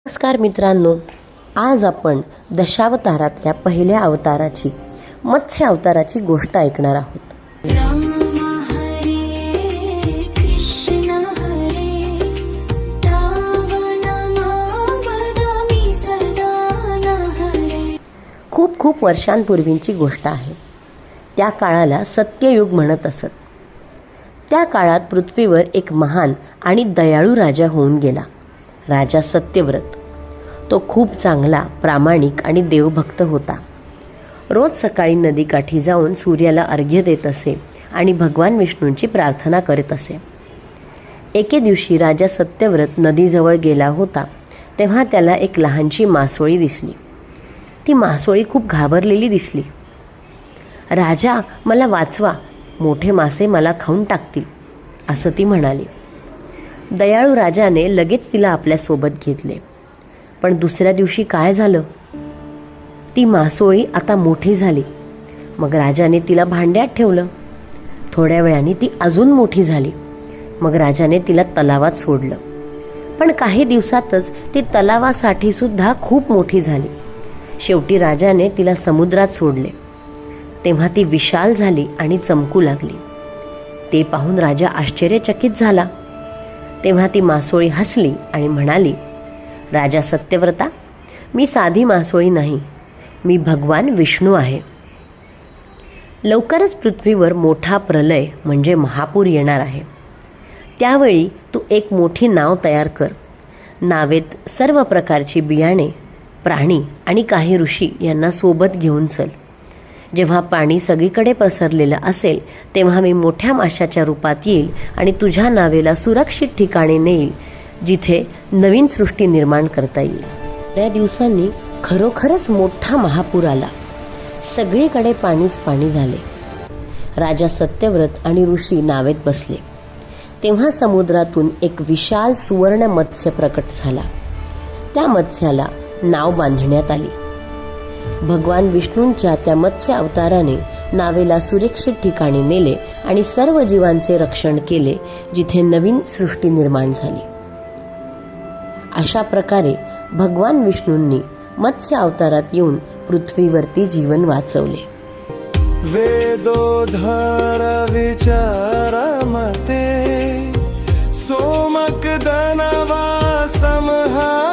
नमस्कार मित्रांनो, आज आपण दशावतारातल्या पहिल्या अवताराची मत्स्य अवताराची गोष्ट ऐकणार आहोत। राम हरे कृष्ण हरे तव नमामि सदा हरे। खूप खूप वर्षांपूर्वीची गोष्ट आहे। त्या काळाला सत्ययुग म्हणत असत। त्या काळात पृथ्वीवर एक महान आणि दयाळू राजा होऊन गेला, राजा सत्यव्रत। तो खूप चांगला, प्रामाणिक आणि देवभक्त होता। रोज सकाळी नदीकाठी जाऊन सूर्याला अर्घ्य देत असे आणि भगवान विष्णूंची प्रार्थना करत असे। एके दिवशी राजा सत्यव्रत नदीजवळ गेला होता, तेव्हा त्याला एक लहानशी मासोळी दिसली। ती मासोळी खूप घाबरलेली दिसली। राजा, मला वाचवा, मोठे मासे मला खाऊन टाकतील, असं ती म्हणाली। दयाळू राजाने लगेच तिला आपल्यासोबत घेतले। पण दुसऱ्या दिवशी काय झालं? ती मासोळी आता मोठी झाली। मग राजाने तिला भांड्यात ठेवलं। थोड्या वेळाने ती अजून मोठी झाली। मग राजाने तिला तलावात सोडलं। पण काही दिवसातच ती तलावासाठी सुद्धा खूप मोठी झाली। शेवटी राजाने तिला समुद्रात सोडले। तेव्हा ती विशाल झाली आणि चमकू लागली। ते पाहून राजा आश्चर्यचकित झाला। तेव्हा ती मासोळी हसली आणि म्हणाली, राजा सत्यव्रता, मी साधी मासोळी नाही, मी भगवान विष्णू आहे। लवकरच पृथ्वीवर मोठा प्रलय म्हणजे महापूर येणार आहे। त्यावेळी तू एक मोठी नाव तयार कर। नावेत सर्व प्रकारची बियाणे, प्राणी आणि काही ऋषी यांना सोबत घेऊन चल। जेव्हा पाणी सगळीकडे पसरलेलं असेल, तेव्हा मी मोठ्या माशाच्या रूपात येईल आणि तुझ्या नावेला सुरक्षित ठिकाणी नेईल, जिथे नवीन सृष्टी निर्माण करता येईल। त्या दिवसांनी खरोखरच मोठा महापूर आला। सगळीकडे पाणीच पाणी झाले। राजा सत्यव्रत आणि ऋषी नावेत बसले। तेव्हा समुद्रातून एक विशाल सुवर्ण मत्स्य प्रकट झाला। त्या मत्स्याला नाव बांधण्यात आली। भगवान विष्णूंच्या त्या मत्स्य अवताराने नावेला सुरक्षित ठिकाणी नेले आणि सर्व जीवांचे रक्षण केले, जिथे नवीन सृष्टी निर्माण झाली। अशा प्रकारे भगवान विष्णूंनी मत्स्य अवतारात येऊन पृथ्वीवरती जीवन वाचवले। वेदोधर विचार मते सोमक दनवा समहा